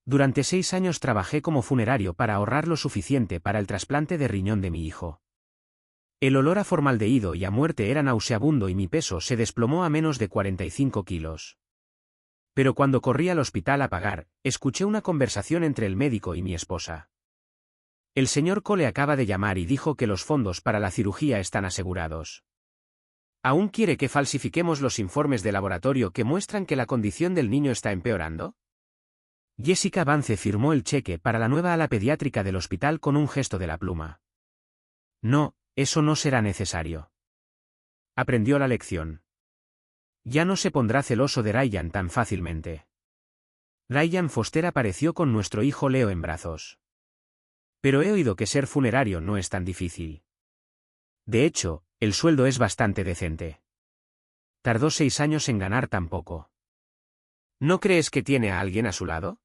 Durante 6 años trabajé como funerario para ahorrar lo suficiente para el trasplante de riñón de mi hijo. El olor a formaldehído y a muerte era nauseabundo y mi peso se desplomó a menos de 45 kilos. Pero cuando corrí al hospital a pagar, escuché una conversación entre el médico y mi esposa. El señor Cole acaba de llamar y dijo que los fondos para la cirugía están asegurados. ¿Aún quiere que falsifiquemos los informes de laboratorio que muestran que la condición del niño está empeorando? Jessica Vance firmó el cheque para la nueva ala pediátrica del hospital con un gesto de la pluma. No, eso no será necesario. Aprendió la lección. Ya no se pondrá celoso de Ryan tan fácilmente. Ryan Foster apareció con nuestro hijo Leo en brazos. Pero he oído que ser funerario no es tan difícil. De hecho, el sueldo es bastante decente. Tardó 6 años en ganar tan poco. ¿No crees que tiene a alguien a su lado?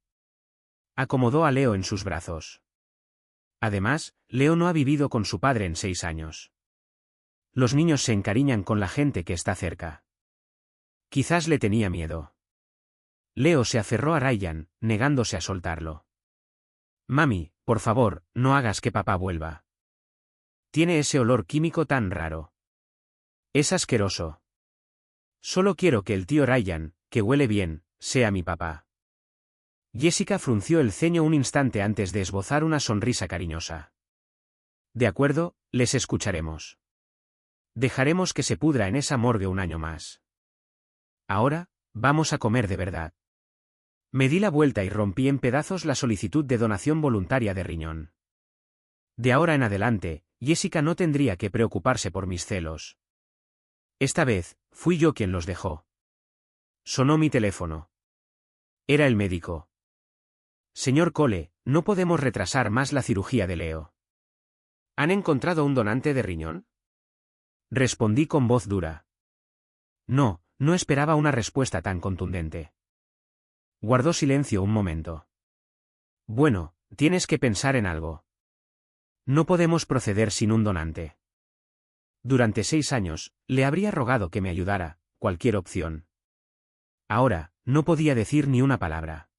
Acomodó a Leo en sus brazos. Además, Leo no ha vivido con su padre en 6 años. Los niños se encariñan con la gente que está cerca. Quizás le tenía miedo. Leo se aferró a Ryan, negándose a soltarlo. Mami, por favor, no hagas que papá vuelva. Tiene ese olor químico tan raro. Es asqueroso. Solo quiero que el tío Ryan, que huele bien, sea mi papá. Jessica frunció el ceño un instante antes de esbozar una sonrisa cariñosa. De acuerdo, les escucharemos. Dejaremos que se pudra en esa morgue un año más. Ahora, vamos a comer de verdad. Me di la vuelta y rompí en pedazos la solicitud de donación voluntaria de riñón. De ahora en adelante, Jessica no tendría que preocuparse por mis celos. Esta vez, fui yo quien los dejó. Sonó mi teléfono. Era el médico. Señor Cole, no podemos retrasar más la cirugía de Leo. ¿Han encontrado un donante de riñón? Respondí con voz dura. No, no esperaba una respuesta tan contundente. Guardó silencio un momento. Bueno, tienes que pensar en algo. No podemos proceder sin un donante. Durante 6 años, le habría rogado que me ayudara, cualquier opción. Ahora, no podía decir ni una palabra.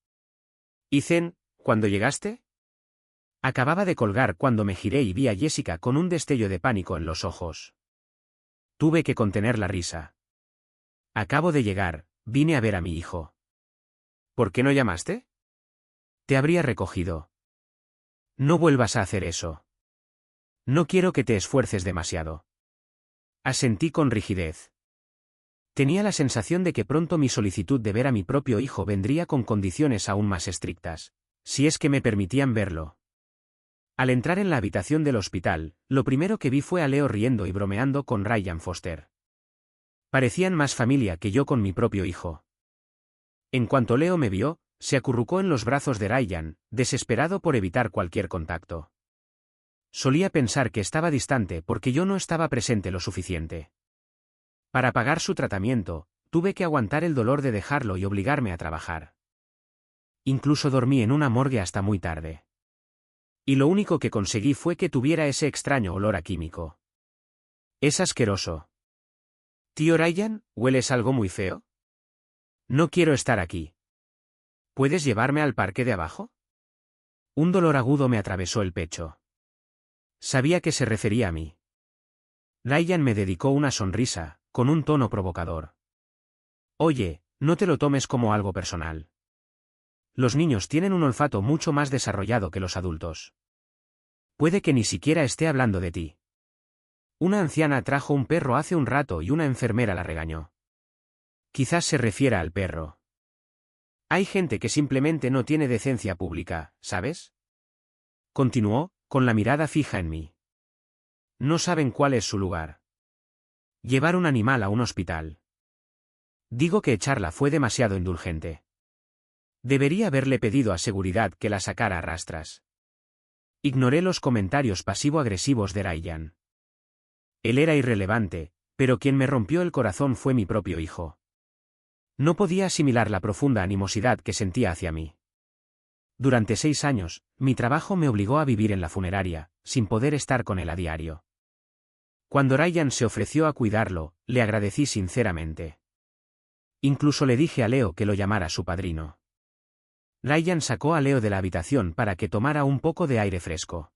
Ethan, ¿cuándo llegaste? Acababa de colgar cuando me giré y vi a Jessica con un destello de pánico en los ojos. Tuve que contener la risa. Acabo de llegar, vine a ver a mi hijo. ¿Por qué no llamaste? Te habría recogido. No vuelvas a hacer eso. No quiero que te esfuerces demasiado. Asentí con rigidez. Tenía la sensación de que pronto mi solicitud de ver a mi propio hijo vendría con condiciones aún más estrictas, si es que me permitían verlo. Al entrar en la habitación del hospital, lo primero que vi fue a Leo riendo y bromeando con Ryan Foster. Parecían más familia que yo con mi propio hijo. En cuanto Leo me vio, se acurrucó en los brazos de Ryan, desesperado por evitar cualquier contacto. Solía pensar que estaba distante porque yo no estaba presente lo suficiente. Para pagar su tratamiento, tuve que aguantar el dolor de dejarlo y obligarme a trabajar. Incluso dormí en una morgue hasta muy tarde. Y lo único que conseguí fue que tuviera ese extraño olor a químico. Es asqueroso. Tío Ryan, ¿hueles algo muy feo? No quiero estar aquí. ¿Puedes llevarme al parque de abajo? Un dolor agudo me atravesó el pecho. Sabía que se refería a mí. Ryan me dedicó una sonrisa, con un tono provocador. Oye, no te lo tomes como algo personal. Los niños tienen un olfato mucho más desarrollado que los adultos. Puede que ni siquiera esté hablando de ti. Una anciana trajo un perro hace un rato y una enfermera la regañó. Quizás se refiera al perro. Hay gente que simplemente no tiene decencia pública, ¿sabes? Continuó, con la mirada fija en mí. No saben cuál es su lugar. Llevar un animal a un hospital. Digo que echarla fue demasiado indulgente. Debería haberle pedido a seguridad que la sacara a rastras. Ignoré los comentarios pasivo-agresivos de Ryan. Él era irrelevante, pero quien me rompió el corazón fue mi propio hijo. No podía asimilar la profunda animosidad que sentía hacia mí. Durante 6 años, mi trabajo me obligó a vivir en la funeraria, sin poder estar con él a diario. Cuando Ryan se ofreció a cuidarlo, le agradecí sinceramente. Incluso le dije a Leo que lo llamara su padrino. Ryan sacó a Leo de la habitación para que tomara un poco de aire fresco.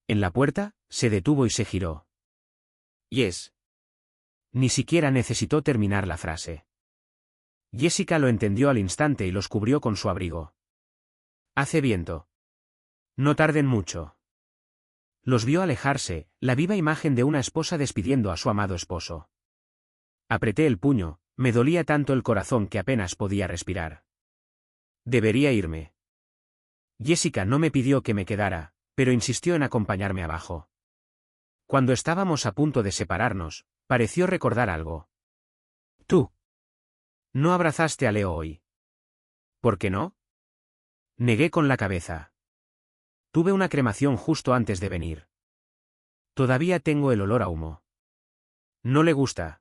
En la puerta, se detuvo y se giró. «Yes». Ni siquiera necesitó terminar la frase. Jessica lo entendió al instante y los cubrió con su abrigo. «Hace viento. No tarden mucho». Los vio alejarse, la viva imagen de una esposa despidiendo a su amado esposo. Apreté el puño, me dolía tanto el corazón que apenas podía respirar. Debería irme. Jessica no me pidió que me quedara, pero insistió en acompañarme abajo. Cuando estábamos a punto de separarnos, pareció recordar algo. «Tú. No abrazaste a Leo hoy». «¿Por qué no?». Negué con la cabeza. «Tuve una cremación justo antes de venir. Todavía tengo el olor a humo». «¿No le gusta?».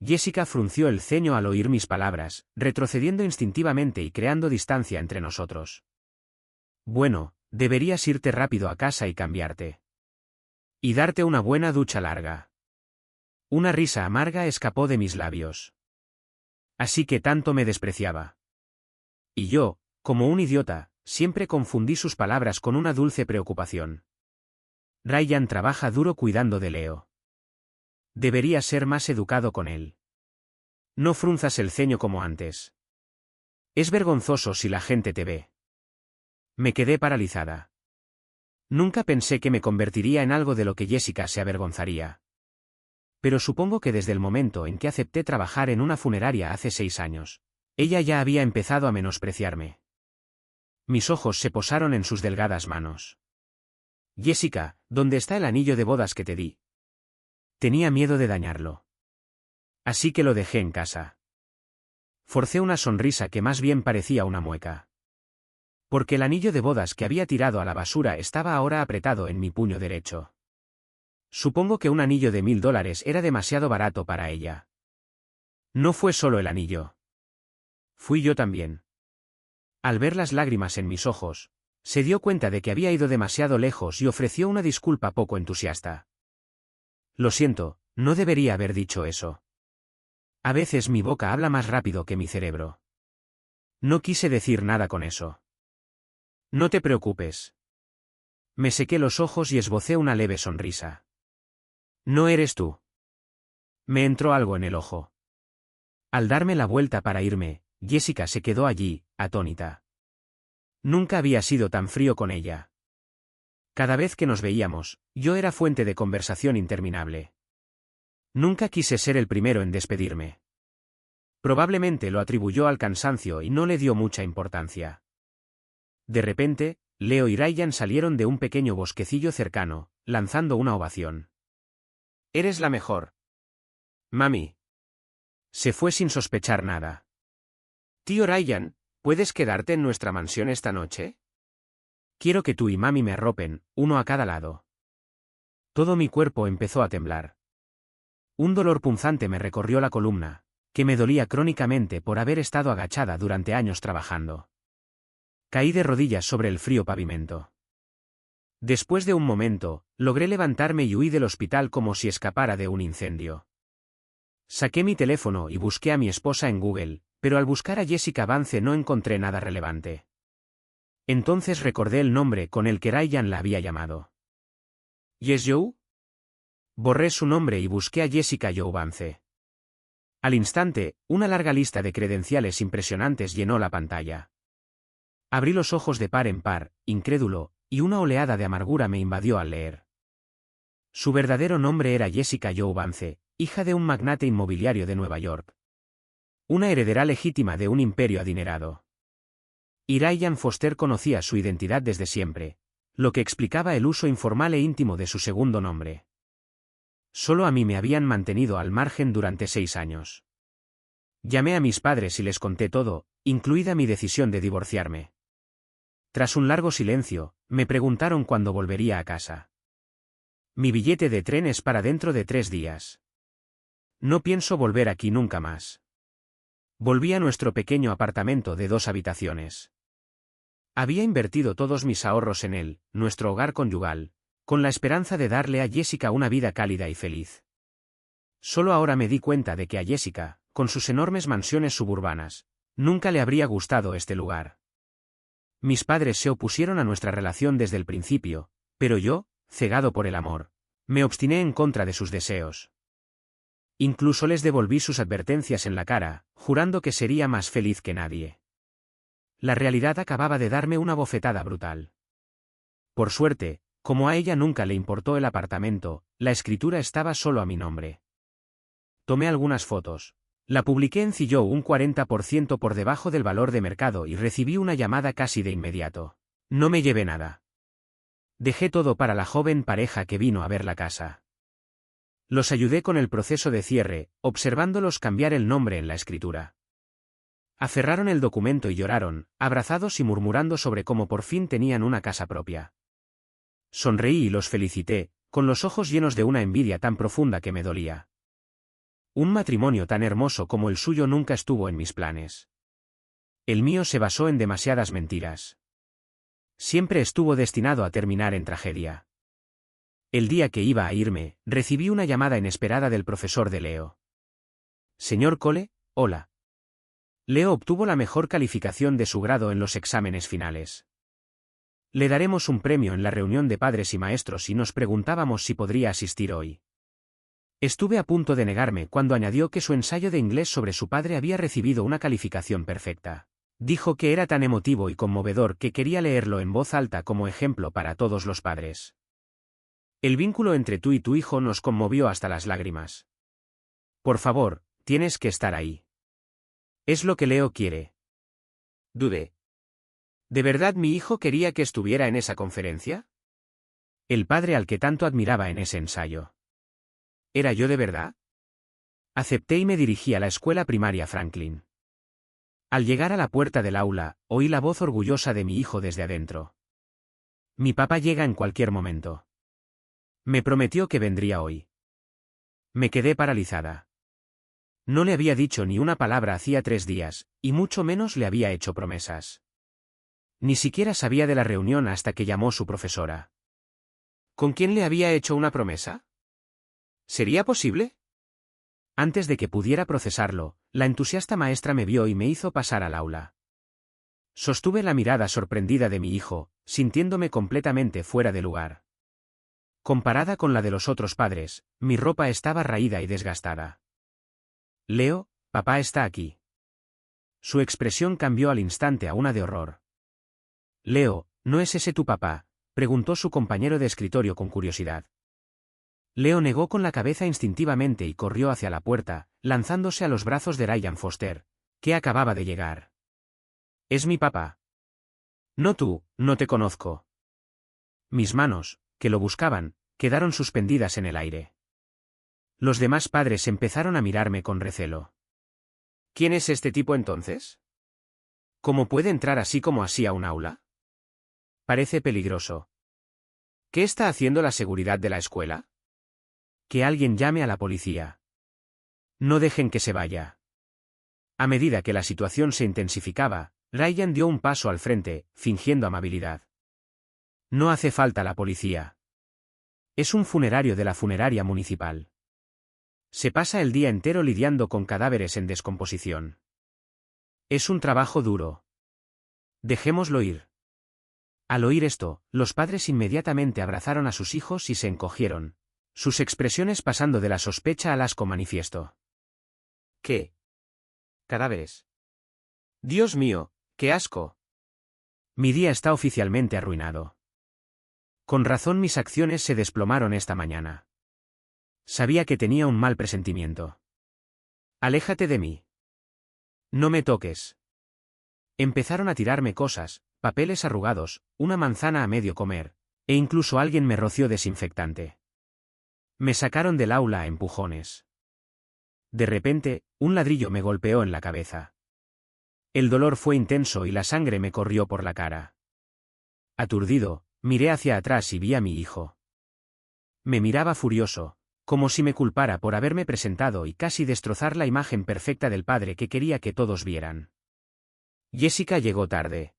Jessica frunció el ceño al oír mis palabras, retrocediendo instintivamente y creando distancia entre nosotros. «Bueno, deberías irte rápido a casa y cambiarte. Y darte una buena ducha larga». Una risa amarga escapó de mis labios. Así que tanto me despreciaba. Y yo, como un idiota, siempre confundí sus palabras con una dulce preocupación. Ryan trabaja duro cuidando de Leo. Debería ser más educado con él. No frunzas el ceño como antes. Es vergonzoso si la gente te ve. Me quedé paralizada. Nunca pensé que me convertiría en algo de lo que Jessica se avergonzaría. Pero supongo que desde el momento en que acepté trabajar en una funeraria hace 6 años, ella ya había empezado a menospreciarme. Mis ojos se posaron en sus delgadas manos. «Jessica, ¿dónde está el anillo de bodas que te di?». Tenía miedo de dañarlo. Así que lo dejé en casa. Forcé una sonrisa que más bien parecía una mueca. Porque el anillo de bodas que había tirado a la basura estaba ahora apretado en mi puño derecho. Supongo que un anillo de $1000 era demasiado barato para ella. No fue solo el anillo. Fui yo también. Al ver las lágrimas en mis ojos, se dio cuenta de que había ido demasiado lejos y ofreció una disculpa poco entusiasta. «Lo siento, no debería haber dicho eso. A veces mi boca habla más rápido que mi cerebro. No quise decir nada con eso». «No te preocupes». Me sequé los ojos y esbocé una leve sonrisa. «No eres tú». Me entró algo en el ojo. Al darme la vuelta para irme, Jessica se quedó allí, atónita. Nunca había sido tan frío con ella. Cada vez que nos veíamos, yo era fuente de conversación interminable. Nunca quise ser el primero en despedirme. Probablemente lo atribuyó al cansancio y no le dio mucha importancia. De repente, Leo y Ryan salieron de un pequeño bosquecillo cercano, lanzando una ovación. «Eres la mejor, mami». Se fue sin sospechar nada. «Tío Ryan, ¿puedes quedarte en nuestra mansión esta noche? Quiero que tú y mami me arropen, uno a cada lado». Todo mi cuerpo empezó a temblar. Un dolor punzante me recorrió la columna, que me dolía crónicamente por haber estado agachada durante años trabajando. Caí de rodillas sobre el frío pavimento. Después de un momento, logré levantarme y huí del hospital como si escapara de un incendio. Saqué mi teléfono y busqué a mi esposa en Google, pero al buscar a Jessica Vance no encontré nada relevante. Entonces recordé el nombre con el que Ryan la había llamado. «¿Yes Joe?». Borré su nombre y busqué a Jessica Joe Vance. Al instante, una larga lista de credenciales impresionantes llenó la pantalla. Abrí los ojos de par en par, incrédulo, y una oleada de amargura me invadió al leer. Su verdadero nombre era Jessica Joe Vance, hija de un magnate inmobiliario de Nueva York. Una heredera legítima de un imperio adinerado. Y Ryan Foster conocía su identidad desde siempre, lo que explicaba el uso informal e íntimo de su segundo nombre. Solo a mí me habían mantenido al margen durante 6 años. Llamé a mis padres y les conté todo, incluida mi decisión de divorciarme. Tras un largo silencio, me preguntaron cuándo volvería a casa. Mi billete de tren es para dentro de 3 días. No pienso volver aquí nunca más. Volví a nuestro pequeño apartamento de 2 habitaciones. Había invertido todos mis ahorros en él, nuestro hogar conyugal, con la esperanza de darle a Jessica una vida cálida y feliz. Solo ahora me di cuenta de que a Jessica, con sus enormes mansiones suburbanas, nunca le habría gustado este lugar. Mis padres se opusieron a nuestra relación desde el principio, pero yo, cegado por el amor, me obstiné en contra de sus deseos. Incluso les devolví sus advertencias en la cara, jurando que sería más feliz que nadie. La realidad acababa de darme una bofetada brutal. Por suerte, como a ella nunca le importó el apartamento, la escritura estaba solo a mi nombre. Tomé algunas fotos. La publiqué en Zillow un 40% por debajo del valor de mercado y recibí una llamada casi de inmediato. No me llevé nada. Dejé todo para la joven pareja que vino a ver la casa. Los ayudé con el proceso de cierre, observándolos cambiar el nombre en la escritura. Aferraron el documento y lloraron, abrazados y murmurando sobre cómo por fin tenían una casa propia. Sonreí y los felicité, con los ojos llenos de una envidia tan profunda que me dolía. Un matrimonio tan hermoso como el suyo nunca estuvo en mis planes. El mío se basó en demasiadas mentiras. Siempre estuvo destinado a terminar en tragedia. El día que iba a irme, recibí una llamada inesperada del profesor de Leo. Señor Cole, hola. Leo obtuvo la mejor calificación de su grado en los exámenes finales. Le daremos un premio en la reunión de padres y maestros y nos preguntábamos si podría asistir hoy. Estuve a punto de negarme cuando añadió que su ensayo de inglés sobre su padre había recibido una calificación perfecta. Dijo que era tan emotivo y conmovedor que quería leerlo en voz alta como ejemplo para todos los padres. El vínculo entre tú y tu hijo nos conmovió hasta las lágrimas. Por favor, tienes que estar ahí. Es lo que Leo quiere. Dudé. ¿De verdad mi hijo quería que estuviera en esa conferencia? El padre al que tanto admiraba en ese ensayo. ¿Era yo de verdad? Acepté y me dirigí a la escuela primaria Franklin. Al llegar a la puerta del aula, oí la voz orgullosa de mi hijo desde adentro. Mi papá llega en cualquier momento. Me prometió que vendría hoy. Me quedé paralizada. No le había dicho ni una palabra hacía 3 días, y mucho menos le había hecho promesas. Ni siquiera sabía de la reunión hasta que llamó su profesora. ¿Con quién le había hecho una promesa? ¿Sería posible? Antes de que pudiera procesarlo, la entusiasta maestra me vio y me hizo pasar al aula. Sostuve la mirada sorprendida de mi hijo, sintiéndome completamente fuera de lugar. Comparada con la de los otros padres, mi ropa estaba raída y desgastada. Leo, papá está aquí. Su expresión cambió al instante a una de horror. Leo, ¿no es ese tu papá?, preguntó su compañero de escritorio con curiosidad. Leo negó con la cabeza instintivamente y corrió hacia la puerta, lanzándose a los brazos de Ryan Foster, que acababa de llegar. Es mi papá. No tú, no te conozco. Mis manos, que lo buscaban, quedaron suspendidas en el aire. Los demás padres empezaron a mirarme con recelo. ¿Quién es este tipo entonces? ¿Cómo puede entrar así como así a un aula? Parece peligroso. ¿Qué está haciendo la seguridad de la escuela? Que alguien llame a la policía. No dejen que se vaya. A medida que la situación se intensificaba, Ryan dio un paso al frente, fingiendo amabilidad. No hace falta la policía. Es un funerario de la funeraria municipal. Se pasa el día entero lidiando con cadáveres en descomposición. Es un trabajo duro. Dejémoslo ir. Al oír esto, los padres inmediatamente abrazaron a sus hijos y se encogieron, sus expresiones pasando de la sospecha al asco manifiesto. ¿Qué? ¿Cadáveres? Dios mío, qué asco. Mi día está oficialmente arruinado. Con razón mis acciones se desplomaron esta mañana. Sabía que tenía un mal presentimiento. Aléjate de mí. No me toques. Empezaron a tirarme cosas, papeles arrugados, una manzana a medio comer, e incluso alguien me roció desinfectante. Me sacaron del aula a empujones. De repente, un ladrillo me golpeó en la cabeza. El dolor fue intenso y la sangre me corrió por la cara. Aturdido, miré hacia atrás y vi a mi hijo. Me miraba furioso, como si me culpara por haberme presentado y casi destrozar la imagen perfecta del padre que quería que todos vieran. Jessica llegó tarde.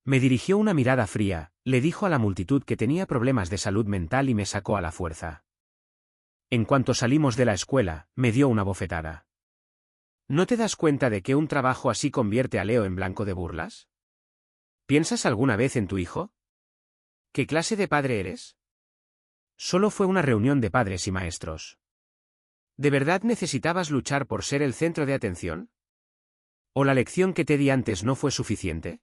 Me dirigió una mirada fría, le dijo a la multitud que tenía problemas de salud mental y me sacó a la fuerza. En cuanto salimos de la escuela, me dio una bofetada. ¿No te das cuenta de que un trabajo así convierte a Leo en blanco de burlas? ¿Piensas alguna vez en tu hijo? ¿Qué clase de padre eres? Solo fue una reunión de padres y maestros. ¿De verdad necesitabas luchar por ser el centro de atención? ¿O la lección que te di antes no fue suficiente?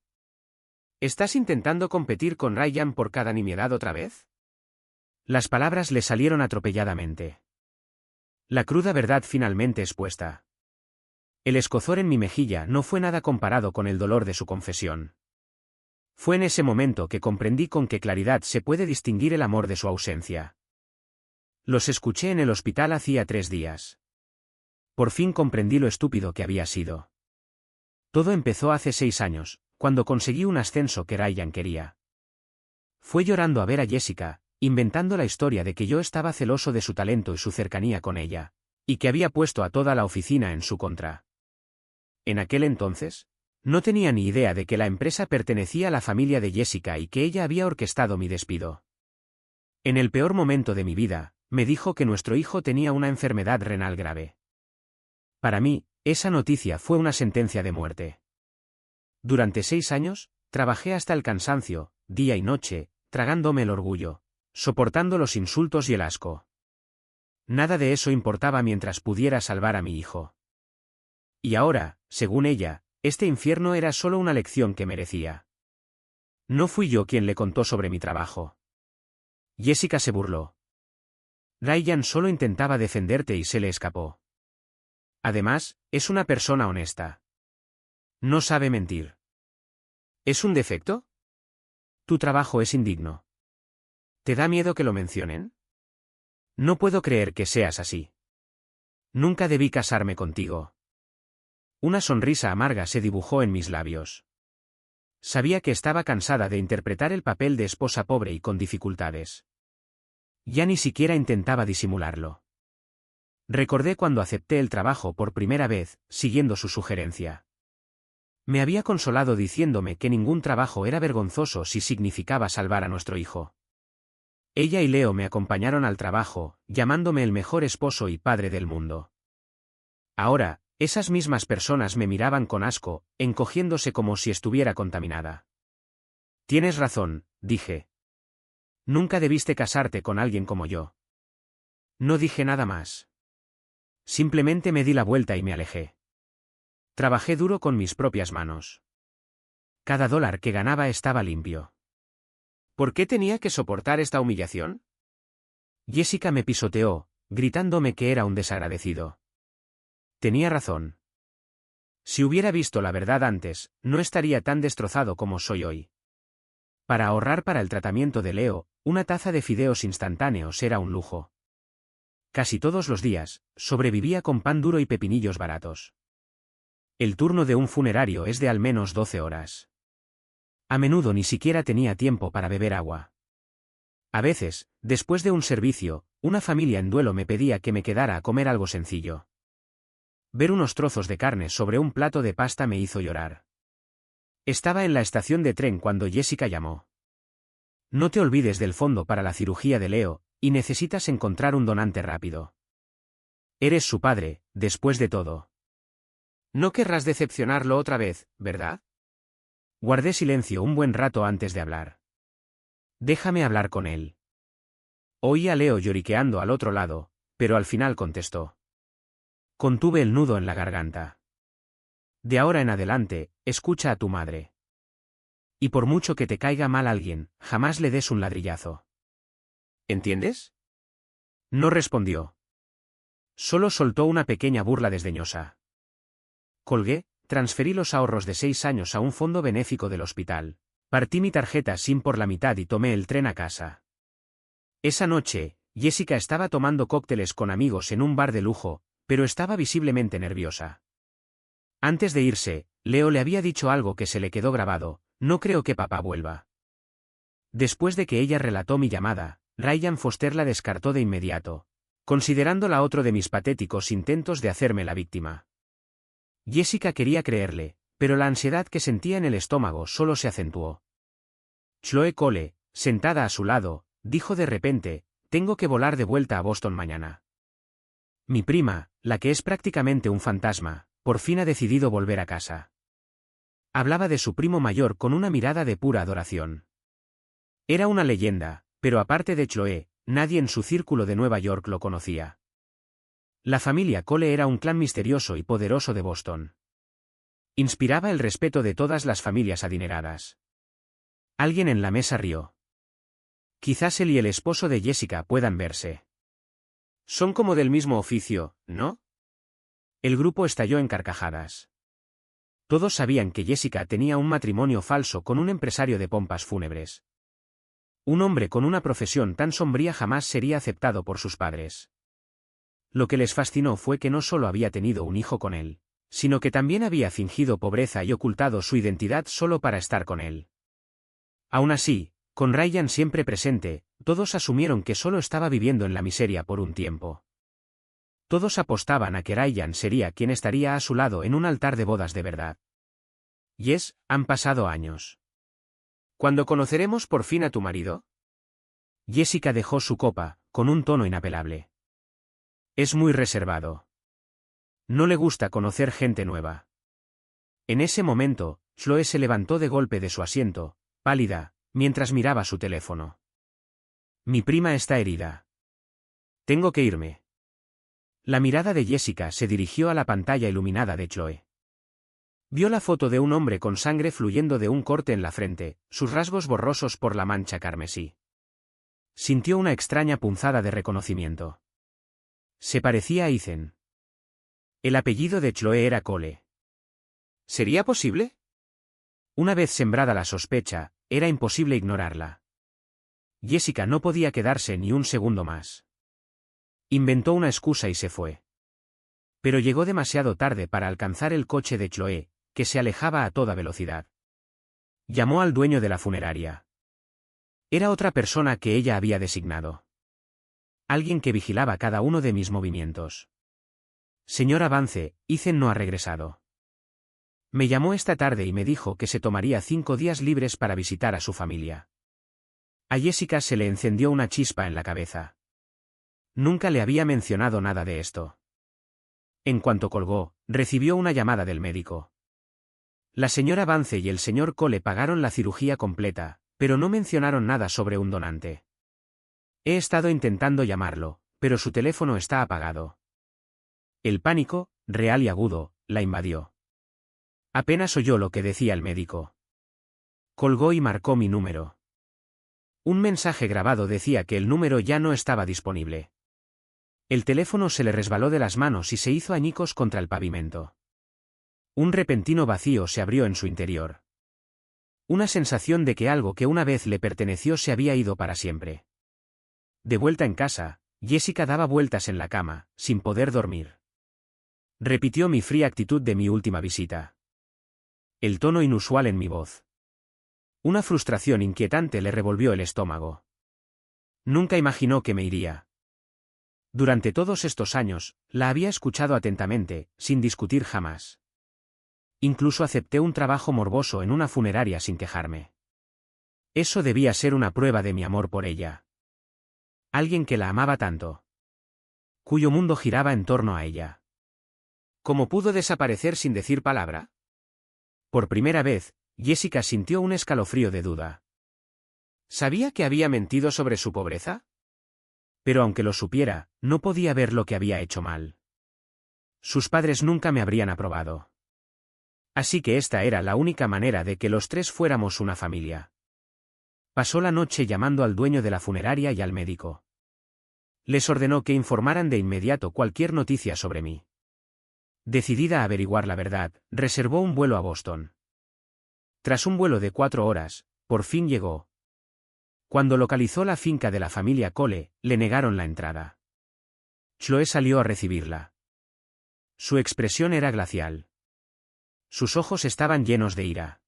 ¿Estás intentando competir con Ryan por cada nimiedad otra vez? Las palabras le salieron atropelladamente. La cruda verdad finalmente expuesta. El escozor en mi mejilla no fue nada comparado con el dolor de su confesión. Fue en ese momento que comprendí con qué claridad se puede distinguir el amor de su ausencia. Los escuché en el hospital hacía 3 días. Por fin comprendí lo estúpido que había sido. Todo empezó hace 6 años, cuando conseguí un ascenso que Ryan quería. Fue llorando a ver a Jessica, inventando la historia de que yo estaba celoso de su talento y su cercanía con ella, y que había puesto a toda la oficina en su contra. En aquel entonces, no tenía ni idea de que la empresa pertenecía a la familia de Jessica y que ella había orquestado mi despido. En el peor momento de mi vida, me dijo que nuestro hijo tenía una enfermedad renal grave. Para mí, esa noticia fue una sentencia de muerte. Durante 6 años, trabajé hasta el cansancio, día y noche, tragándome el orgullo, soportando los insultos y el asco. Nada de eso importaba mientras pudiera salvar a mi hijo. Y ahora, según ella, este infierno era solo una lección que merecía. No fui yo quien le contó sobre mi trabajo. Jessica se burló. Ryan solo intentaba defenderte y se le escapó. Además, es una persona honesta. No sabe mentir. ¿Es un defecto? Tu trabajo es indigno. ¿Te da miedo que lo mencionen? No puedo creer que seas así. Nunca debí casarme contigo. Una sonrisa amarga se dibujó en mis labios. Sabía que estaba cansada de interpretar el papel de esposa pobre y con dificultades. Ya ni siquiera intentaba disimularlo. Recordé cuando acepté el trabajo por primera vez, siguiendo su sugerencia. Me había consolado diciéndome que ningún trabajo era vergonzoso si significaba salvar a nuestro hijo. Ella y Leo me acompañaron al trabajo, llamándome el mejor esposo y padre del mundo. Ahora, esas mismas personas me miraban con asco, encogiéndose como si estuviera contaminada. Tienes razón, dije. Nunca debiste casarte con alguien como yo. No dije nada más. Simplemente me di la vuelta y me alejé. Trabajé duro con mis propias manos. Cada dólar que ganaba estaba limpio. ¿Por qué tenía que soportar esta humillación? Jessica me pisoteó, gritándome que era un desagradecido. Tenía razón. Si hubiera visto la verdad antes, no estaría tan destrozado como soy hoy. Para ahorrar para el tratamiento de Leo, una taza de fideos instantáneos era un lujo. Casi todos los días, sobrevivía con pan duro y pepinillos baratos. El turno de un funerario es de al menos 12 horas. A menudo ni siquiera tenía tiempo para beber agua. A veces, después de un servicio, una familia en duelo me pedía que me quedara a comer algo sencillo. Ver unos trozos de carne sobre un plato de pasta me hizo llorar. Estaba en la estación de tren cuando Jessica llamó. No te olvides del fondo para la cirugía de Leo, y necesitas encontrar un donante rápido. Eres su padre, después de todo. No querrás decepcionarlo otra vez, ¿verdad? Guardé silencio un buen rato antes de hablar. Déjame hablar con él. Oí a Leo lloriqueando al otro lado, pero al final contestó. Contuve el nudo en la garganta. De ahora en adelante, escucha a tu madre. Y por mucho que te caiga mal alguien, jamás le des un ladrillazo. ¿Entiendes? No respondió. Solo soltó una pequeña burla desdeñosa. Colgué, transferí los ahorros de 6 años a un fondo benéfico del hospital. Partí mi tarjeta SIM por la mitad y tomé el tren a casa. Esa noche, Jessica estaba tomando cócteles con amigos en un bar de lujo, pero estaba visiblemente nerviosa. Antes de irse, Leo le había dicho algo que se le quedó grabado: no creo que papá vuelva. Después de que ella relató mi llamada, Ryan Foster la descartó de inmediato, considerándola otro de mis patéticos intentos de hacerme la víctima. Jessica quería creerle, pero la ansiedad que sentía en el estómago solo se acentuó. Chloe Cole, sentada a su lado, dijo de repente: tengo que volar de vuelta a Boston mañana. Mi prima, la que es prácticamente un fantasma, por fin ha decidido volver a casa. Hablaba de su primo mayor con una mirada de pura adoración. Era una leyenda, pero aparte de Chloe, nadie en su círculo de Nueva York lo conocía. La familia Cole era un clan misterioso y poderoso de Boston. Inspiraba el respeto de todas las familias adineradas. Alguien en la mesa rió. Quizás él y el esposo de Jessica puedan verse. Son como del mismo oficio, ¿no? El grupo estalló en carcajadas. Todos sabían que Jessica tenía un matrimonio falso con un empresario de pompas fúnebres. Un hombre con una profesión tan sombría jamás sería aceptado por sus padres. Lo que les fascinó fue que no solo había tenido un hijo con él, sino que también había fingido pobreza y ocultado su identidad solo para estar con él. Aún así, con Ryan siempre presente, todos asumieron que solo estaba viviendo en la miseria por un tiempo. Todos apostaban a que Ryan sería quien estaría a su lado en un altar de bodas de verdad. Han pasado años. ¿Cuándo conoceremos por fin a tu marido? Jessica dejó su copa, con un tono inapelable. Es muy reservado. No le gusta conocer gente nueva. En ese momento, Chloe se levantó de golpe de su asiento, pálida, mientras miraba su teléfono. Mi prima está herida. Tengo que irme. La mirada de Jessica se dirigió a la pantalla iluminada de Chloe. Vio la foto de un hombre con sangre fluyendo de un corte en la frente, sus rasgos borrosos por la mancha carmesí. Sintió una extraña punzada de reconocimiento. Se parecía a Ethan. El apellido de Chloe era Cole. ¿Sería posible? Una vez sembrada la sospecha, era imposible ignorarla. Jessica no podía quedarse ni un segundo más. Inventó una excusa y se fue. Pero llegó demasiado tarde para alcanzar el coche de Chloe, que se alejaba a toda velocidad. Llamó al dueño de la funeraria. Era otra persona que ella había designado. Alguien que vigilaba cada uno de mis movimientos. Señor Avance, Ethan no ha regresado. Me llamó esta tarde y me dijo que se tomaría 5 días libres para visitar a su familia. A Jessica se le encendió una chispa en la cabeza. Nunca le había mencionado nada de esto. En cuanto colgó, recibió una llamada del médico. La señora Vance y el señor Cole pagaron la cirugía completa, pero no mencionaron nada sobre un donante. He estado intentando llamarlo, pero su teléfono está apagado. El pánico, real y agudo, la invadió. Apenas oyó lo que decía el médico. Colgó y marcó mi número. Un mensaje grabado decía que el número ya no estaba disponible. El teléfono se le resbaló de las manos y se hizo añicos contra el pavimento. Un repentino vacío se abrió en su interior. Una sensación de que algo que una vez le perteneció se había ido para siempre. De vuelta en casa, Jessica daba vueltas en la cama, sin poder dormir. Repitió mi fría actitud de mi última visita. El tono inusual en mi voz. Una frustración inquietante le revolvió el estómago. Nunca imaginó que me iría. Durante todos estos años, la había escuchado atentamente, sin discutir jamás. Incluso acepté un trabajo morboso en una funeraria sin quejarme. Eso debía ser una prueba de mi amor por ella. Alguien que la amaba tanto. Cuyo mundo giraba en torno a ella. ¿Cómo pudo desaparecer sin decir palabra? Por primera vez, Jessica sintió un escalofrío de duda. ¿Sabía que había mentido sobre su pobreza? Pero aunque lo supiera, no podía ver lo que había hecho mal. Sus padres nunca me habrían aprobado. Así que esta era la única manera de que los tres fuéramos una familia. Pasó la noche llamando al dueño de la funeraria y al médico. Les ordenó que informaran de inmediato cualquier noticia sobre mí. Decidida a averiguar la verdad, reservó un vuelo a Boston. Tras un vuelo de 4 horas, por fin llegó. Cuando localizó la finca de la familia Cole, le negaron la entrada. Chloe salió a recibirla. Su expresión era glacial. Sus ojos estaban llenos de ira.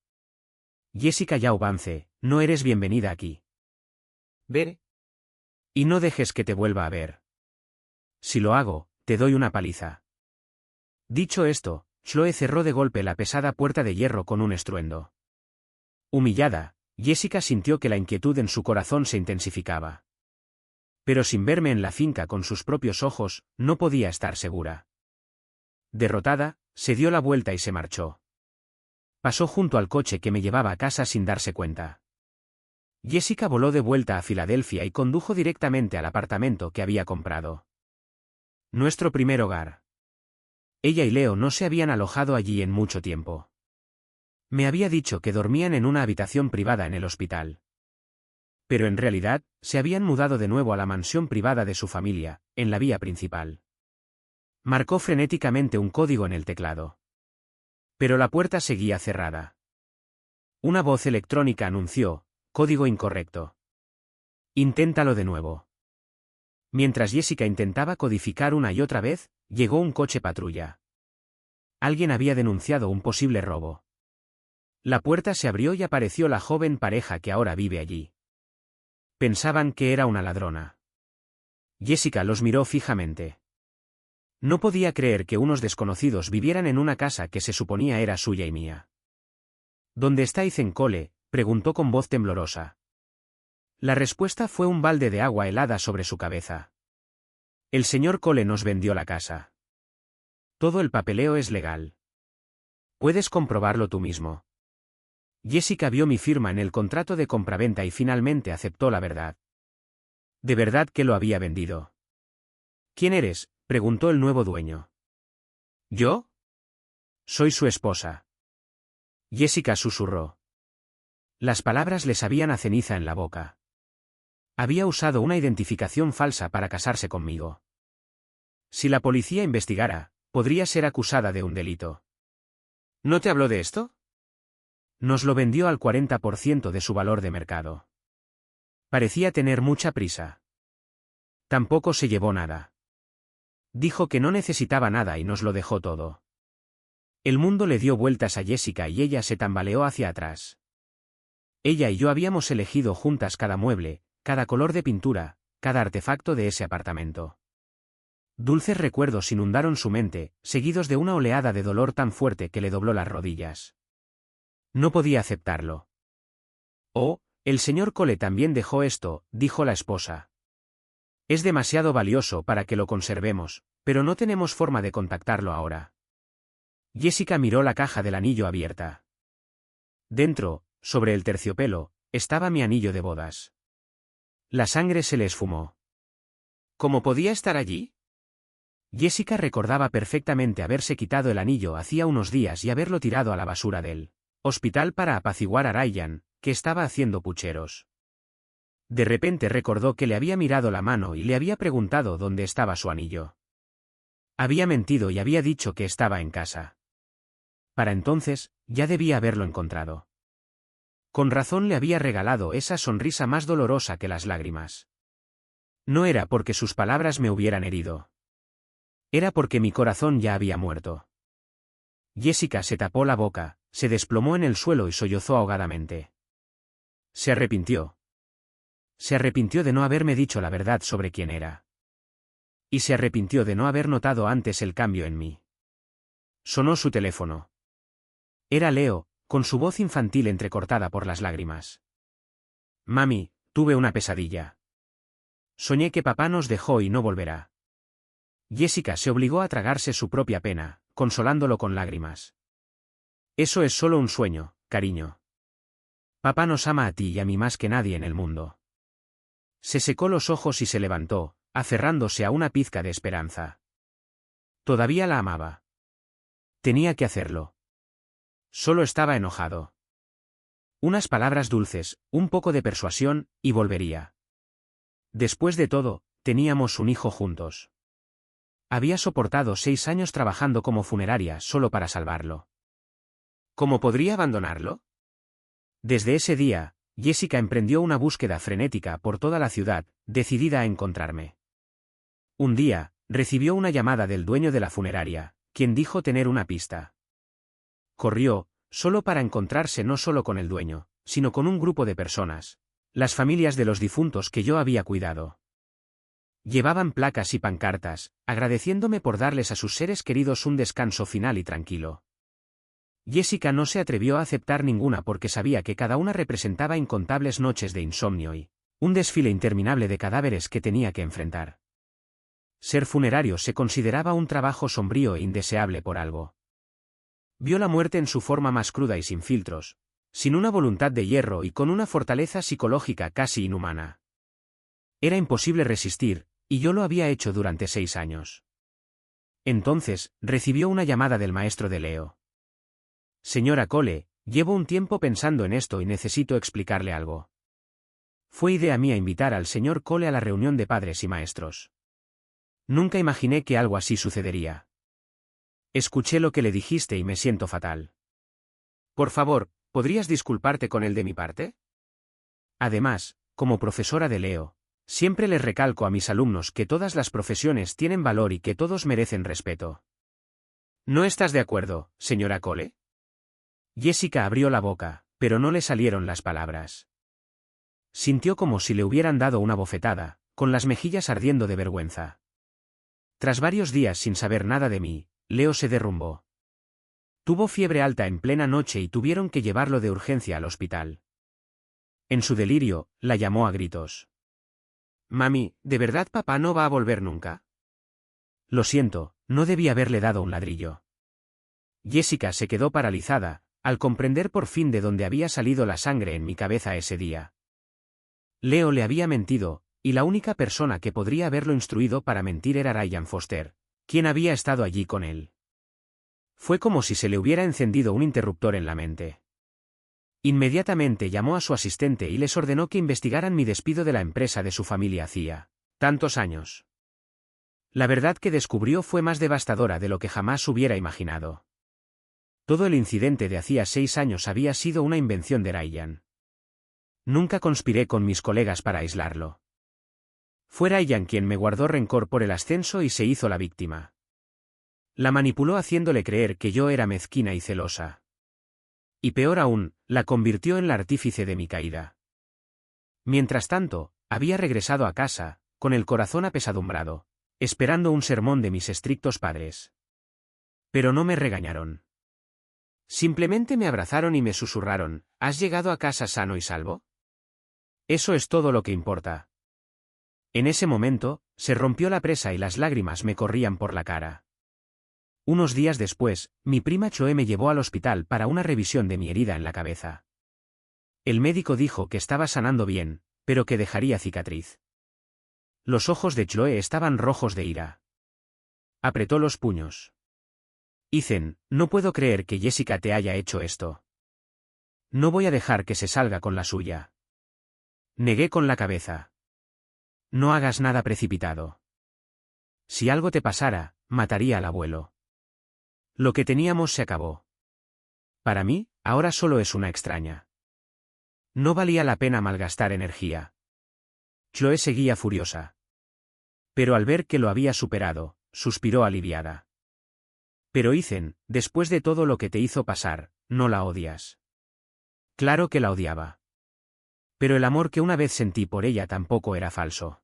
Jessica Yao Vance, no eres bienvenida aquí. Ve. Y no dejes que te vuelva a ver. Si lo hago, te doy una paliza. Dicho esto, Chloe cerró de golpe la pesada puerta de hierro con un estruendo. Humillada, Jessica sintió que la inquietud en su corazón se intensificaba. Pero sin verme en la finca con sus propios ojos, no podía estar segura. Derrotada, se dio la vuelta y se marchó. Pasó junto al coche que me llevaba a casa sin darse cuenta. Jessica voló de vuelta a Filadelfia y condujo directamente al apartamento que había comprado. Nuestro primer hogar. Ella y Leo no se habían alojado allí en mucho tiempo. Me había dicho que dormían en una habitación privada en el hospital. Pero en realidad, se habían mudado de nuevo a la mansión privada de su familia, en la vía principal. Marcó frenéticamente un código en el teclado. Pero la puerta seguía cerrada. Una voz electrónica anunció: código incorrecto. Inténtalo de nuevo. Mientras Jessica intentaba codificar una y otra vez, llegó un coche patrulla. Alguien había denunciado un posible robo. La puerta se abrió y apareció la joven pareja que ahora vive allí. Pensaban que era una ladrona. Jessica los miró fijamente. No podía creer que unos desconocidos vivieran en una casa que se suponía era suya y mía. ¿Dónde está Ethan Cole?, preguntó con voz temblorosa. La respuesta fue un balde de agua helada sobre su cabeza. El señor Cole nos vendió la casa. Todo el papeleo es legal. Puedes comprobarlo tú mismo. Jessica vio mi firma en el contrato de compraventa y finalmente aceptó la verdad. ¿De verdad que lo había vendido? ¿Quién eres?, preguntó el nuevo dueño. ¿Yo? Soy su esposa. Jessica susurró. Las palabras le sabían a ceniza en la boca. Había usado una identificación falsa para casarse conmigo. Si la policía investigara, podría ser acusada de un delito. ¿No te habló de esto? Nos lo vendió al 40% de su valor de mercado. Parecía tener mucha prisa. Tampoco se llevó nada. Dijo que no necesitaba nada y nos lo dejó todo. El mundo le dio vueltas a Jessica y ella se tambaleó hacia atrás. Ella y yo habíamos elegido juntas cada mueble, cada color de pintura, cada artefacto de ese apartamento. Dulces recuerdos inundaron su mente, seguidos de una oleada de dolor tan fuerte que le dobló las rodillas. No podía aceptarlo. Oh, el señor Cole también dejó esto, dijo la esposa. Es demasiado valioso para que lo conservemos, pero no tenemos forma de contactarlo ahora. Jessica miró la caja del anillo abierta. Dentro, sobre el terciopelo, estaba mi anillo de bodas. La sangre se le esfumó. ¿Cómo podía estar allí? Jessica recordaba perfectamente haberse quitado el anillo hacía unos días y haberlo tirado a la basura del hospital para apaciguar a Ryan, que estaba haciendo pucheros. De repente recordó que le había mirado la mano y le había preguntado dónde estaba su anillo. Había mentido y había dicho que estaba en casa. Para entonces, ya debía haberlo encontrado. Con razón le había regalado esa sonrisa más dolorosa que las lágrimas. No era porque sus palabras me hubieran herido. Era porque mi corazón ya había muerto. Jessica se tapó la boca, se desplomó en el suelo y sollozó ahogadamente. Se arrepintió. Se arrepintió de no haberme dicho la verdad sobre quién era. Y se arrepintió de no haber notado antes el cambio en mí. Sonó su teléfono. Era Leo, con su voz infantil entrecortada por las lágrimas. Mami, tuve una pesadilla. Soñé que papá nos dejó y no volverá. Jessica se obligó a tragarse su propia pena, consolándolo con lágrimas. Eso es solo un sueño, cariño. Papá nos ama a ti y a mí más que nadie en el mundo. Se secó los ojos y se levantó, aferrándose a una pizca de esperanza. Todavía la amaba. Tenía que hacerlo. Solo estaba enojado. Unas palabras dulces, un poco de persuasión, y volvería. Después de todo, teníamos un hijo juntos. Había soportado 6 años trabajando como funeraria solo para salvarlo. ¿Cómo podría abandonarlo? Desde ese día, Jessica emprendió una búsqueda frenética por toda la ciudad, decidida a encontrarme. Un día, recibió una llamada del dueño de la funeraria, quien dijo tener una pista. Corrió, solo para encontrarse no solo con el dueño, sino con un grupo de personas, las familias de los difuntos que yo había cuidado. Llevaban placas y pancartas, agradeciéndome por darles a sus seres queridos un descanso final y tranquilo. Jessica no se atrevió a aceptar ninguna porque sabía que cada una representaba incontables noches de insomnio y un desfile interminable de cadáveres que tenía que enfrentar. Ser funerario se consideraba un trabajo sombrío e indeseable por algo. Vio la muerte en su forma más cruda y sin filtros, sin una voluntad de hierro y con una fortaleza psicológica casi inhumana. Era imposible resistir, y yo lo había hecho durante 6 años. Entonces, recibió una llamada del maestro de Leo. Señora Cole, llevo un tiempo pensando en esto y necesito explicarle algo. Fue idea mía invitar al señor Cole a la reunión de padres y maestros. Nunca imaginé que algo así sucedería. Escuché lo que le dijiste y me siento fatal. Por favor, ¿podrías disculparte con él de mi parte? Además, como profesora de Leo, siempre les recalco a mis alumnos que todas las profesiones tienen valor y que todos merecen respeto. ¿No estás de acuerdo, señora Cole? Jessica abrió la boca, pero no le salieron las palabras. Sintió como si le hubieran dado una bofetada, con las mejillas ardiendo de vergüenza. Tras varios días sin saber nada de mí, Leo se derrumbó. Tuvo fiebre alta en plena noche y tuvieron que llevarlo de urgencia al hospital. En su delirio, la llamó a gritos. Mami, ¿de verdad papá no va a volver nunca? Lo siento, no debí haberle dado un ladrillo. Jessica se quedó paralizada, al comprender por fin de dónde había salido la sangre en mi cabeza ese día. Leo le había mentido, y la única persona que podría haberlo instruido para mentir era Ryan Foster, quien había estado allí con él. Fue como si se le hubiera encendido un interruptor en la mente. Inmediatamente llamó a su asistente y les ordenó que investigaran mi despido de la empresa de su familia hacía tantos años. La verdad que descubrió fue más devastadora de lo que jamás hubiera imaginado. Todo el incidente de hacía 6 años había sido una invención de Ryan. Nunca conspiré con mis colegas para aislarlo. Fue Ryan quien me guardó rencor por el ascenso y se hizo la víctima. La manipuló haciéndole creer que yo era mezquina y celosa. Y peor aún, la convirtió en la artífice de mi caída. Mientras tanto, había regresado a casa, con el corazón apesadumbrado, esperando un sermón de mis estrictos padres. Pero no me regañaron. Simplemente me abrazaron y me susurraron, ¿has llegado a casa sano y salvo? Eso es todo lo que importa. En ese momento, se rompió la presa y las lágrimas me corrían por la cara. Unos días después, mi prima Chloe me llevó al hospital para una revisión de mi herida en la cabeza. El médico dijo que estaba sanando bien, pero que dejaría cicatriz. Los ojos de Chloe estaban rojos de ira. Apretó los puños. Ethan, no puedo creer que Jessica te haya hecho esto. No voy a dejar que se salga con la suya. Negué con la cabeza. No hagas nada precipitado. Si algo te pasara, mataría al abuelo. Lo que teníamos se acabó. Para mí, ahora solo es una extraña. No valía la pena malgastar energía. Chloe seguía furiosa. Pero al ver que lo había superado, suspiró aliviada. Pero Ethan, después de todo lo que te hizo pasar, no la odias. Claro que la odiaba. Pero el amor que una vez sentí por ella tampoco era falso.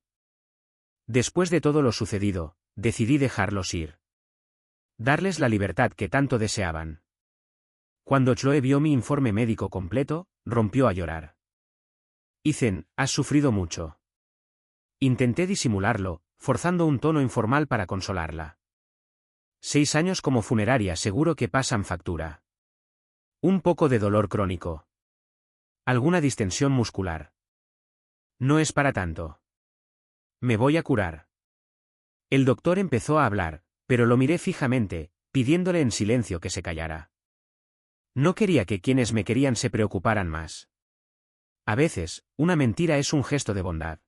Después de todo lo sucedido, decidí dejarlos ir. Darles la libertad que tanto deseaban. Cuando Chloe vio mi informe médico completo, rompió a llorar. Ethan, has sufrido mucho. Intenté disimularlo, forzando un tono informal para consolarla. 6 años como funeraria seguro que pasan factura. Un poco de dolor crónico. Alguna distensión muscular. No es para tanto. Me voy a curar. El doctor empezó a hablar, pero lo miré fijamente, pidiéndole en silencio que se callara. No quería que quienes me querían se preocuparan más. A veces, una mentira es un gesto de bondad.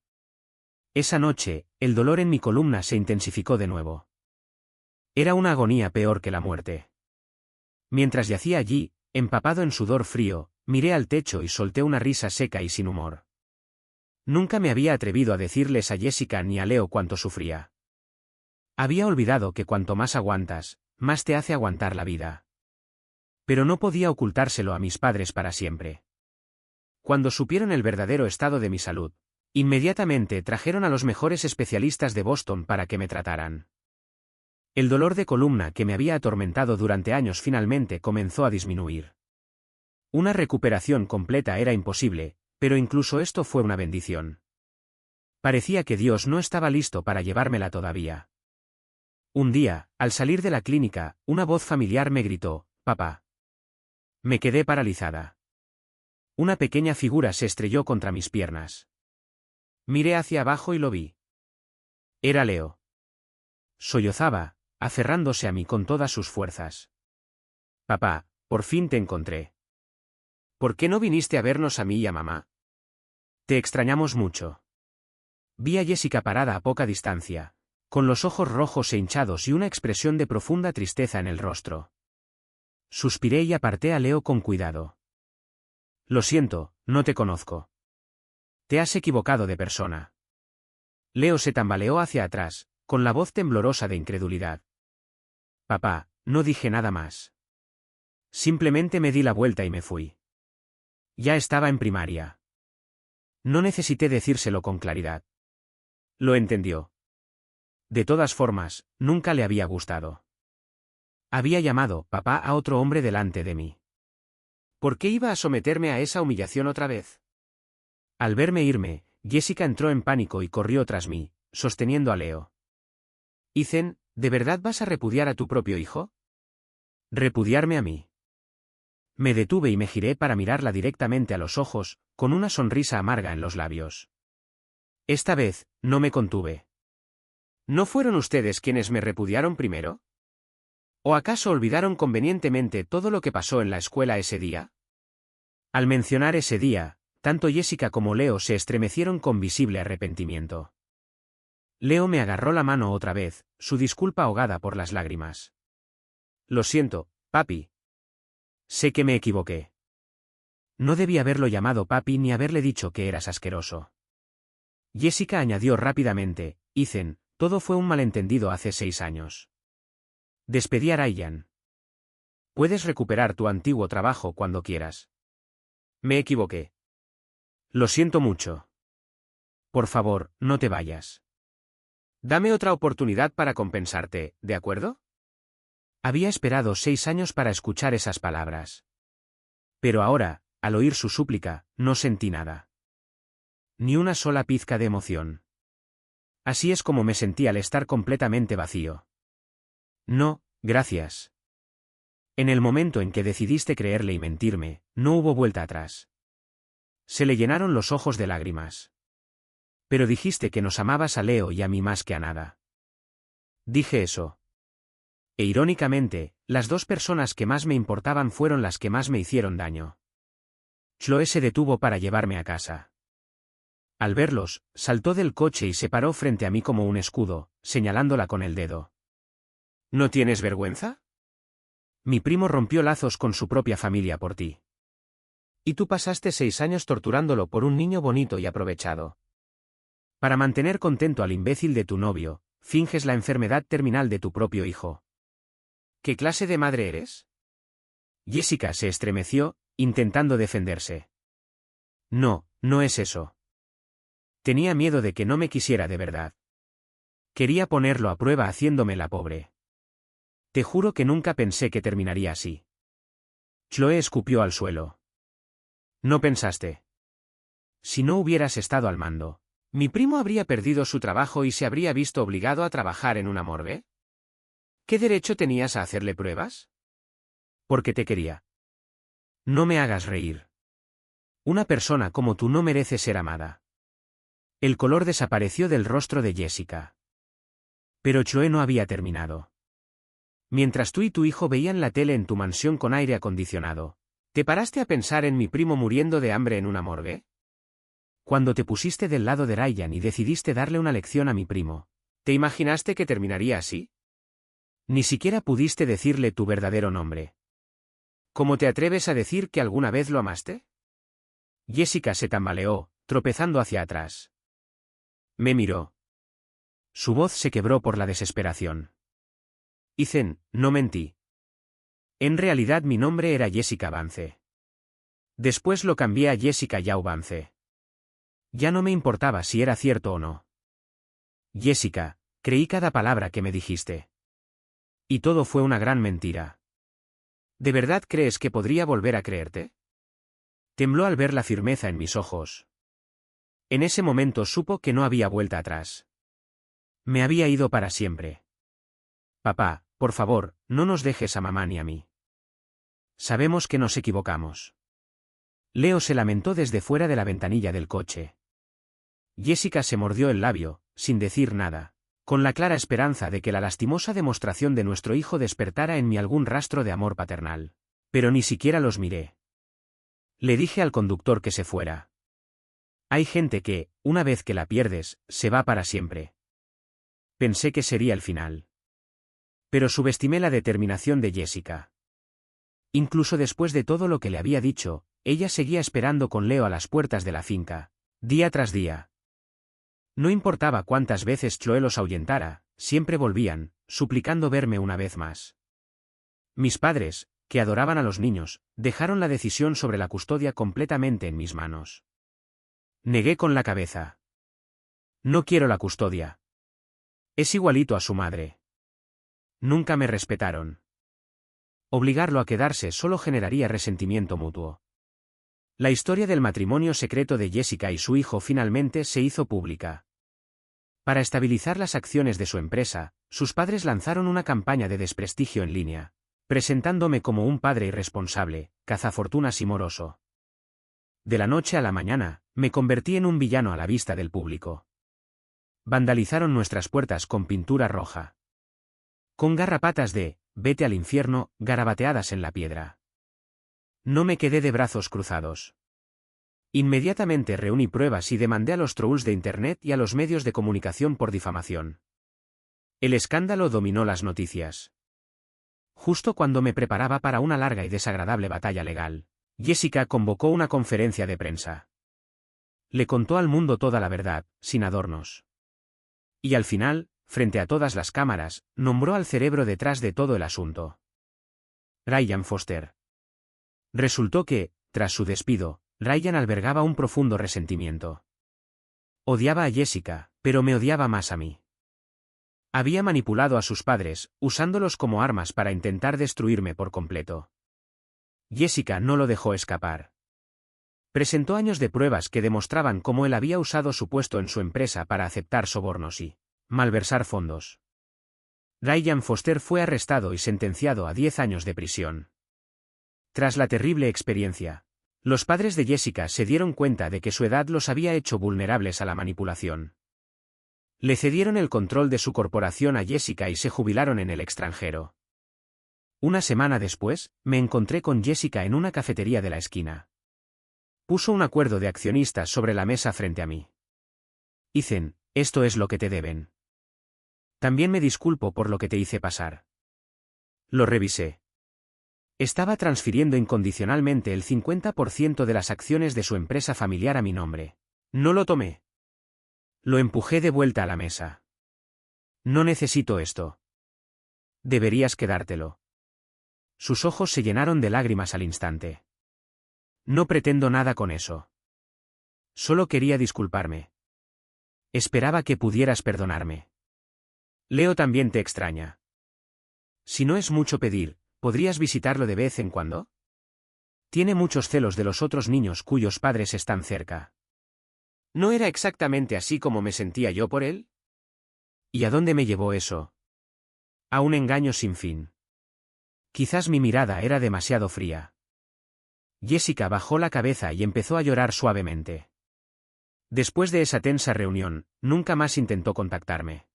Esa noche, el dolor en mi columna se intensificó de nuevo. Era una agonía peor que la muerte. Mientras yacía allí, empapado en sudor frío, miré al techo y solté una risa seca y sin humor. Nunca me había atrevido a decirles a Jessica ni a Leo cuánto sufría. Había olvidado que cuanto más aguantas, más te hace aguantar la vida. Pero no podía ocultárselo a mis padres para siempre. Cuando supieron el verdadero estado de mi salud, inmediatamente trajeron a los mejores especialistas de Boston para que me trataran. El dolor de columna que me había atormentado durante años finalmente comenzó a disminuir. Una recuperación completa era imposible, pero incluso esto fue una bendición. Parecía que Dios no estaba listo para llevármela todavía. Un día, al salir de la clínica, una voz familiar me gritó, papá. Me quedé paralizada. Una pequeña figura se estrelló contra mis piernas. Miré hacia abajo y lo vi. Era Leo. Sollozaba, aferrándose a mí con todas sus fuerzas. Papá, por fin te encontré. ¿Por qué no viniste a vernos a mí y a mamá? Te extrañamos mucho. Vi a Jessica parada a poca distancia, con los ojos rojos e hinchados y una expresión de profunda tristeza en el rostro. Suspiré y aparté a Leo con cuidado. Lo siento, no te conozco. Te has equivocado de persona. Leo se tambaleó hacia atrás, con la voz temblorosa de incredulidad. Papá, no dije nada más. Simplemente me di la vuelta y me fui. Ya estaba en primaria. No necesité decírselo con claridad. Lo entendió. De todas formas, nunca le había gustado. Había llamado papá a otro hombre delante de mí. ¿Por qué iba a someterme a esa humillación otra vez? Al verme irme, Jessica entró en pánico y corrió tras mí, sosteniendo a Leo. Ethan, ¿de verdad vas a repudiar a tu propio hijo? ¿Repudiarme a mí? Me detuve y me giré para mirarla directamente a los ojos, con una sonrisa amarga en los labios. Esta vez, no me contuve. ¿No fueron ustedes quienes me repudiaron primero? ¿O acaso olvidaron convenientemente todo lo que pasó en la escuela ese día? Al mencionar ese día, tanto Jessica como Leo se estremecieron con visible arrepentimiento. Leo me agarró la mano otra vez, su disculpa ahogada por las lágrimas. Lo siento, papi. Sé que me equivoqué. No debí haberlo llamado papi ni haberle dicho que eras asqueroso. Jessica añadió rápidamente, Ethan, todo fue un malentendido hace 6 años. Despedí a Ryan. Puedes recuperar tu antiguo trabajo cuando quieras. Me equivoqué. Lo siento mucho. Por favor, no te vayas. Dame otra oportunidad para compensarte, ¿de acuerdo? Había esperado 6 años para escuchar esas palabras. Pero ahora, al oír su súplica, no sentí nada. Ni una sola pizca de emoción. Así es como me sentí al estar completamente vacío. No, gracias. En el momento en que decidiste creerle y mentirme, no hubo vuelta atrás. Se le llenaron los ojos de lágrimas. Pero dijiste que nos amabas a Leo y a mí más que a nada. Dije eso. E irónicamente, las 2 personas que más me importaban fueron las que más me hicieron daño. Chloe se detuvo para llevarme a casa. Al verlos, saltó del coche y se paró frente a mí como un escudo, señalándola con el dedo. ¿No tienes vergüenza? Mi primo rompió lazos con su propia familia por ti. Y tú pasaste 6 años torturándolo por un niño bonito y aprovechado. Para mantener contento al imbécil de tu novio, finges la enfermedad terminal de tu propio hijo. ¿Qué clase de madre eres? Jessica se estremeció, intentando defenderse. No, no es eso. Tenía miedo de que no me quisiera de verdad. Quería ponerlo a prueba haciéndome la pobre. Te juro que nunca pensé que terminaría así. Chloe escupió al suelo. ¿No pensaste? Si no hubieras estado al mando, ¿mi primo habría perdido su trabajo y se habría visto obligado a trabajar en una morgue? ¿Qué derecho tenías a hacerle pruebas? Porque te quería. No me hagas reír. Una persona como tú no merece ser amada. El color desapareció del rostro de Jessica. Pero Chloe no había terminado. Mientras tú y tu hijo veían la tele en tu mansión con aire acondicionado, ¿te paraste a pensar en mi primo muriendo de hambre en una morgue? Cuando te pusiste del lado de Ryan y decidiste darle una lección a mi primo, ¿te imaginaste que terminaría así? Ni siquiera pudiste decirle tu verdadero nombre. ¿Cómo te atreves a decir que alguna vez lo amaste? Jessica se tambaleó, tropezando hacia atrás. Me miró. Su voz se quebró por la desesperación. Ethan, no mentí. En realidad mi nombre era Jessica Vance. Después lo cambié a Jessica Yao Vance. Ya no me importaba si era cierto o no. Jessica, creí cada palabra que me dijiste. Y todo fue una gran mentira. ¿De verdad crees que podría volver a creerte? Tembló al ver la firmeza en mis ojos. En ese momento supo que no había vuelta atrás. Me había ido para siempre. Papá, por favor, no nos dejes a mamá ni a mí. Sabemos que nos equivocamos. Leo se lamentó desde fuera de la ventanilla del coche. Jessica se mordió el labio, sin decir nada, con la clara esperanza de que la lastimosa demostración de nuestro hijo despertara en mí algún rastro de amor paternal. Pero ni siquiera los miré. Le dije al conductor que se fuera. Hay gente que, una vez que la pierdes, se va para siempre. Pensé que sería el final. Pero subestimé la determinación de Jessica. Incluso después de todo lo que le había dicho, ella seguía esperando con Leo a las puertas de la finca, día tras día. No importaba cuántas veces Chloe los ahuyentara, siempre volvían, suplicando verme una vez más. Mis padres, que adoraban a los niños, dejaron la decisión sobre la custodia completamente en mis manos. Negué con la cabeza. No quiero la custodia. Es igualito a su madre. Nunca me respetaron. Obligarlo a quedarse solo generaría resentimiento mutuo. La historia del matrimonio secreto de Jessica y su hijo finalmente se hizo pública. Para estabilizar las acciones de su empresa, sus padres lanzaron una campaña de desprestigio en línea, presentándome como un padre irresponsable, cazafortunas y moroso. De la noche a la mañana, me convertí en un villano a la vista del público. Vandalizaron nuestras puertas con pintura roja. Con garrapatas de «Vete al infierno» garabateadas en la piedra. No me quedé de brazos cruzados. Inmediatamente reuní pruebas y demandé a los trolls de Internet y a los medios de comunicación por difamación. El escándalo dominó las noticias. Justo cuando me preparaba para una larga y desagradable batalla legal, Jessica convocó una conferencia de prensa. Le contó al mundo toda la verdad, sin adornos. Y al final, frente a todas las cámaras, nombró al cerebro detrás de todo el asunto. Ryan Foster. Resultó que, tras su despido, Ryan albergaba un profundo resentimiento. Odiaba a Jessica, pero me odiaba más a mí. Había manipulado a sus padres, usándolos como armas para intentar destruirme por completo. Jessica no lo dejó escapar. Presentó años de pruebas que demostraban cómo él había usado su puesto en su empresa para aceptar sobornos y malversar fondos. Ryan Foster fue arrestado y sentenciado a 10 años de prisión. Tras la terrible experiencia, los padres de Jessica se dieron cuenta de que su edad los había hecho vulnerables a la manipulación. Le cedieron el control de su corporación a Jessica y se jubilaron en el extranjero. Una semana después, me encontré con Jessica en una cafetería de la esquina. Puso un acuerdo de accionistas sobre la mesa frente a mí. Ethan, esto es lo que te deben. También me disculpo por lo que te hice pasar. Lo revisé. Estaba transfiriendo incondicionalmente el 50% de las acciones de su empresa familiar a mi nombre. No lo tomé. Lo empujé de vuelta a la mesa. No necesito esto. Deberías quedártelo. Sus ojos se llenaron de lágrimas al instante. No pretendo nada con eso. Solo quería disculparme. Esperaba que pudieras perdonarme. Leo también te extraña. Si no es mucho pedir, ¿podrías visitarlo de vez en cuando? Tiene muchos celos de los otros niños cuyos padres están cerca. ¿No era exactamente así como me sentía yo por él? ¿Y a dónde me llevó eso? A un engaño sin fin. Quizás mi mirada era demasiado fría. Jessica bajó la cabeza y empezó a llorar suavemente. Después de esa tensa reunión, nunca más intentó contactarme.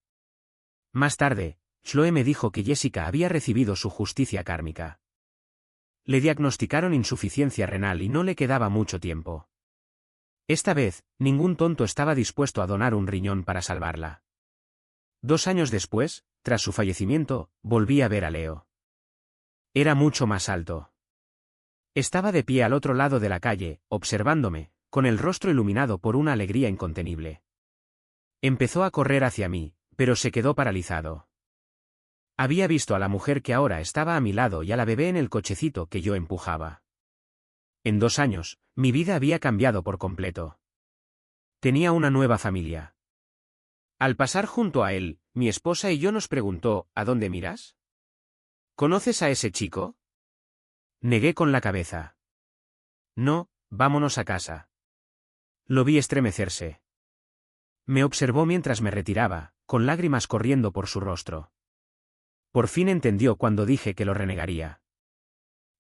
Más tarde, Chloe me dijo que Jessica había recibido su justicia kármica. Le diagnosticaron insuficiencia renal y no le quedaba mucho tiempo. Esta vez, ningún tonto estaba dispuesto a donar un riñón para salvarla. 2 años después, tras su fallecimiento, volví a ver a Leo. Era mucho más alto. Estaba de pie al otro lado de la calle, observándome, con el rostro iluminado por una alegría incontenible. Empezó a correr hacia mí, pero se quedó paralizado. Había visto a la mujer que ahora estaba a mi lado y a la bebé en el cochecito que yo empujaba. En 2 años, mi vida había cambiado por completo. Tenía una nueva familia. Al pasar junto a él, mi esposa y yo nos preguntó, ¿a dónde miras? ¿Conoces a ese chico? Negué con la cabeza. No, vámonos a casa. Lo vi estremecerse. Me observó mientras me retiraba, con lágrimas corriendo por su rostro. Por fin entendió cuando dije que lo renegaría.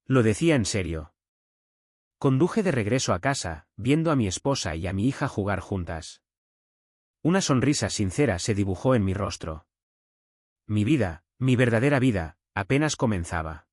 Lo decía en serio. Conduje de regreso a casa, viendo a mi esposa y a mi hija jugar juntas. Una sonrisa sincera se dibujó en mi rostro. Mi vida, mi verdadera vida, apenas comenzaba.